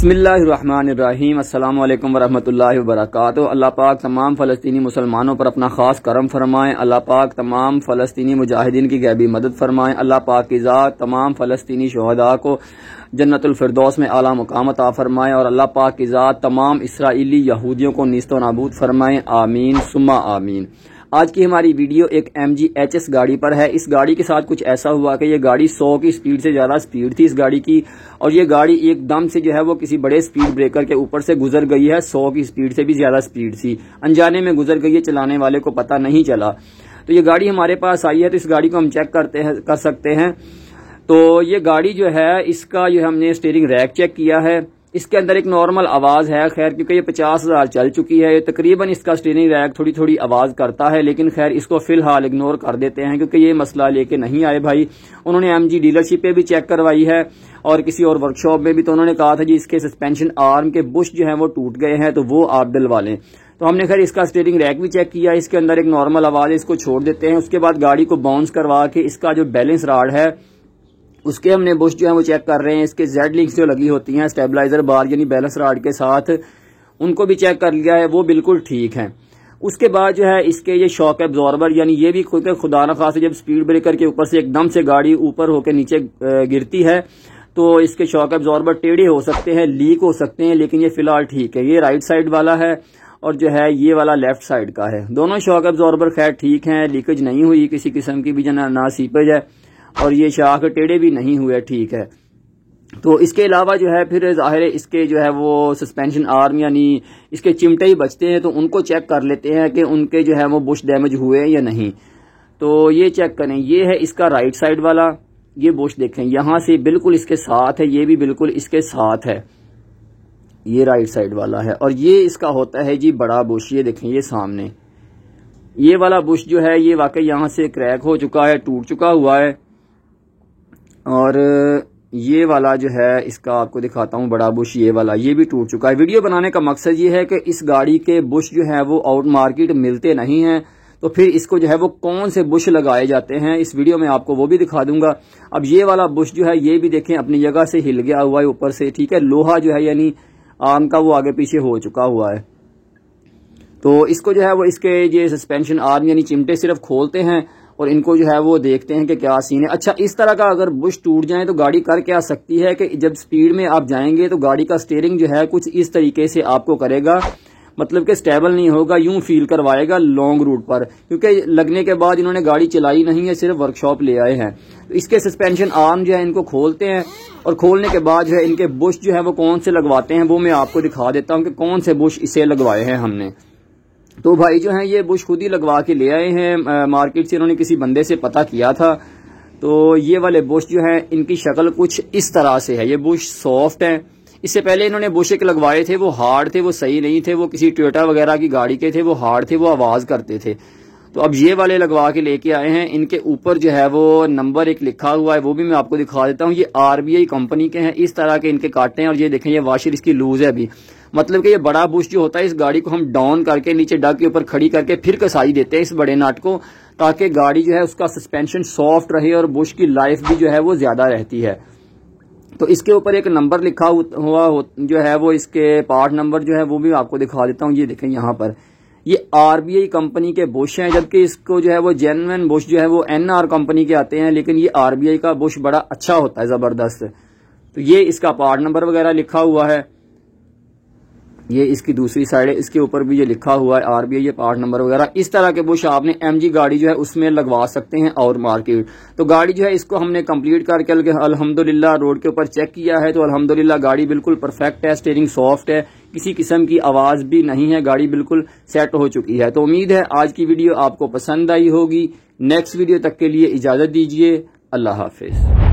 بسم اللہ الرحمن الرحیم۔ السلام علیکم ورحمۃ اللہ وبرکاتہ۔ اللہ پاک تمام فلسطینی مسلمانوں پر اپنا خاص کرم فرمائیں۔ اللہ پاک تمام فلسطینی مجاہدین کی غیبی مدد فرمائیں۔ اللہ پاک کی ذات تمام فلسطینی شہداء کو جنت الفردوس میں اعلیٰ مقام عطا فرمائیں، اور اللہ پاک کی ذات تمام اسرائیلی یہودیوں کو نیست و نابود فرمائیں، آمین ثم آمین۔ آج کی ہماری ویڈیو ایک MG HS گاڑی پر ہے۔ اس گاڑی کے ساتھ کچھ ایسا ہوا کہ یہ گاڑی 100 کی سپیڈ سے زیادہ سپیڈ تھی اس گاڑی کی، اور یہ گاڑی ایک دم سے جو ہے وہ کسی بڑے سپیڈ بریکر کے اوپر سے گزر گئی ہے۔ 100 کی سپیڈ سے بھی زیادہ سپیڈ تھی، انجانے میں گزر گئی ہے، چلانے والے کو پتہ نہیں چلا۔ تو یہ گاڑی ہمارے پاس آئی ہے، تو اس گاڑی کو ہم چیک کر سکتے ہیں۔ تو یہ گاڑی جو ہے، اس کا جو ہم نے اسٹیئرنگ ریک چیک کیا ہے، اس کے اندر ایک نارمل آواز ہے، خیر کیونکہ یہ 50,000 چل چکی ہے، تقریباً اس کا اسٹیئرنگ ریک تھوڑی تھوڑی آواز کرتا ہے، لیکن خیر اس کو فی الحال اگنور کر دیتے ہیں کیونکہ یہ مسئلہ لے کے نہیں آئے بھائی۔ انہوں نے MG ڈیلرشپ پہ بھی چیک کروائی ہے اور کسی اور ورکشاپ میں بھی، تو انہوں نے کہا تھا جی اس کے سسپینشن آرم کے بش جو ہیں وہ ٹوٹ گئے ہیں، تو وہ آپ ڈلوا لیں۔ تو ہم نے خیر اس کا اسٹیئرنگ ریک بھی چیک کیا، اس کے اندر ایک نارمل آواز ہے، اس کو چھوڑ دیتے ہیں۔ اس کے بعد گاڑی کو باؤنس کروا کے اس کا جو بیلنس راڈ ہے اس کے ہم نے بش جو ہے وہ چیک کر رہے ہیں۔ اس کے زیڈ لنکس جو لگی ہوتی ہیں اسٹیبلائزر بار یعنی بیلنس راڈ کے ساتھ، ان کو بھی چیک کر لیا ہے، وہ بالکل ٹھیک ہیں۔ اس کے بعد جو ہے اس کے یہ شاک ایبزاربر، یعنی یہ بھی خدا نخواستہ جب سپیڈ بریکر کے اوپر سے ایک دم سے گاڑی اوپر ہو کے نیچے گرتی ہے تو اس کے شاک ایبزاربر ٹیڑھے ہو سکتے ہیں، لیک ہو سکتے ہیں، لیکن یہ فی الحال ٹھیک ہے۔ یہ رائٹ سائڈ والا ہے اور جو ہے یہ والا لیفٹ سائڈ کا ہے۔ دونوں شاک ایبزاربر خیر ٹھیک ہیں، لیکیج نہیں ہوئی کسی قسم کی بھی، نہ سیپیج ہے، اور یہ شاخ ٹیڑھے بھی نہیں ہوئے، ٹھیک ہے۔ تو اس کے علاوہ جو ہے پھر ظاہر ہے اس کے جو ہے وہ سسپینشن آرم یعنی اس کے چمٹے ہی بچتے ہیں، تو ان کو چیک کر لیتے ہیں کہ ان کے جو ہے وہ بش ڈیمیج ہوئے یا نہیں۔ تو یہ چیک کریں، یہ ہے اس کا رائٹ سائڈ والا، یہ بش دیکھیں یہاں سے بالکل اس کے ساتھ ہے، یہ بھی بالکل اس کے ساتھ ہے، یہ رائٹ سائڈ والا ہے۔ اور یہ اس کا ہوتا ہے جی بڑا بش، یہ دیکھیں یہ سامنے یہ والا بش جو ہے یہ واقعی یہاں سے کریک ہو چکا ہے، ٹوٹ چکا ہوا ہے۔ اور یہ والا جو ہے اس کا آپ کو دکھاتا ہوں بڑا بش، یہ والا یہ بھی ٹوٹ چکا ہے۔ ویڈیو بنانے کا مقصد یہ ہے کہ اس گاڑی کے بش جو ہے وہ آؤٹ مارکیٹ ملتے نہیں ہیں، تو پھر اس کو جو ہے وہ کون سے بش لگائے جاتے ہیں اس ویڈیو میں آپ کو وہ بھی دکھا دوں گا۔ اب یہ والا بش جو ہے یہ بھی دیکھیں اپنی جگہ سے ہل گیا ہوا ہے اوپر سے، ٹھیک ہے، لوہا جو ہے یعنی آرم کا وہ آگے پیچھے ہو چکا ہوا ہے۔ تو اس کو جو ہے وہ اس کے یہ سسپینشن آرم یعنی چمٹے صرف کھولتے ہیں اور ان کو جو ہے وہ دیکھتے ہیں کہ کیا سین ہے۔ اچھا، اس طرح کا اگر بش ٹوٹ جائیں تو گاڑی کر کیا سکتی ہے کہ جب سپیڈ میں آپ جائیں گے تو گاڑی کا سٹیئرنگ جو ہے کچھ اس طریقے سے آپ کو کرے گا، مطلب کہ سٹیبل نہیں ہوگا، یوں فیل کروائے گا لانگ روٹ پر، کیونکہ لگنے کے بعد انہوں نے گاڑی چلائی نہیں ہے، صرف ورکشاپ لے آئے ہیں۔ تو اس کے سسپینشن آرم جو ہے ان کو کھولتے ہیں، اور کھولنے کے بعد جو ہے ان کے بش جو ہے وہ کون سے لگواتے ہیں وہ میں آپ کو دکھا دیتا ہوں کہ کون سے بش اسے لگوائے ہیں ہم نے۔ تو بھائی جو ہیں یہ بش خود ہی لگوا کے لے آئے ہیں مارکیٹ سے، انہوں نے کسی بندے سے پتہ کیا تھا۔ تو یہ والے بش جو ہیں ان کی شکل کچھ اس طرح سے ہے، یہ بش سافٹ ہیں۔ اس سے پہلے انہوں نے بش ایک لگوائے تھے، وہ ہارڈ تھے، وہ صحیح نہیں تھے، وہ کسی ٹویوٹا وغیرہ کی گاڑی کے تھے، وہ ہارڈ تھے، وہ آواز کرتے تھے۔ تو اب یہ والے لگوا کے لے کے آئے ہیں، ان کے اوپر جو ہے وہ نمبر ایک لکھا ہوا ہے، وہ بھی میں آپ کو دکھا دیتا ہوں۔ یہ RBI کمپنی کے ہیں، اس طرح کے ان کے کاٹے ہیں، اور یہ دیکھیں یہ واشر اس کی لوز ہے ابھی، مطلب کہ یہ بڑا بش جو ہوتا ہے اس گاڑی کو ہم ڈاؤن کر کے نیچے ڈگ کے اوپر کھڑی کر کے پھر کسائی دیتے ہیں اس بڑے نٹ کو، تاکہ گاڑی جو ہے اس کا سسپینشن سافٹ رہے اور بش کی لائف بھی جو ہے وہ زیادہ رہتی ہے۔ تو اس کے اوپر ایک نمبر لکھا ہوا جو ہے وہ اس کے پارٹ نمبر جو ہے وہ بھی آپ کو دکھا دیتا ہوں۔ یہ دیکھیں یہاں پر یہ RBI کمپنی کے بش ہیں، جبکہ اس کو جو ہے وہ جینوین بش جو ہے وہ NR کمپنی کے آتے ہیں، لیکن یہ RBI کا بش بڑا اچھا ہوتا ہے، زبردست۔ تو یہ اس کا پارٹ نمبر وغیرہ لکھا ہوا ہے، یہ اس کی دوسری سائڈ ہے، اس کے اوپر بھی یہ لکھا ہوا ہے RBI یہ پارٹ نمبر وغیرہ۔ اس طرح کے بش آپ نے MG گاڑی جو ہے اس میں لگوا سکتے ہیں اور مارکیٹ۔ تو گاڑی جو ہے اس کو ہم نے کمپلیٹ کر کے الحمدللہ روڈ کے اوپر چیک کیا ہے، تو الحمدللہ گاڑی بالکل پرفیکٹ ہے، اسٹیئرنگ سافٹ ہے، کسی قسم کی آواز بھی نہیں ہے، گاڑی بالکل سیٹ ہو چکی ہے۔ تو امید ہے آج کی ویڈیو آپ کو پسند آئی ہوگی۔ نیکسٹ ویڈیو تک کے لیے اجازت دیجیے، اللہ حافظ۔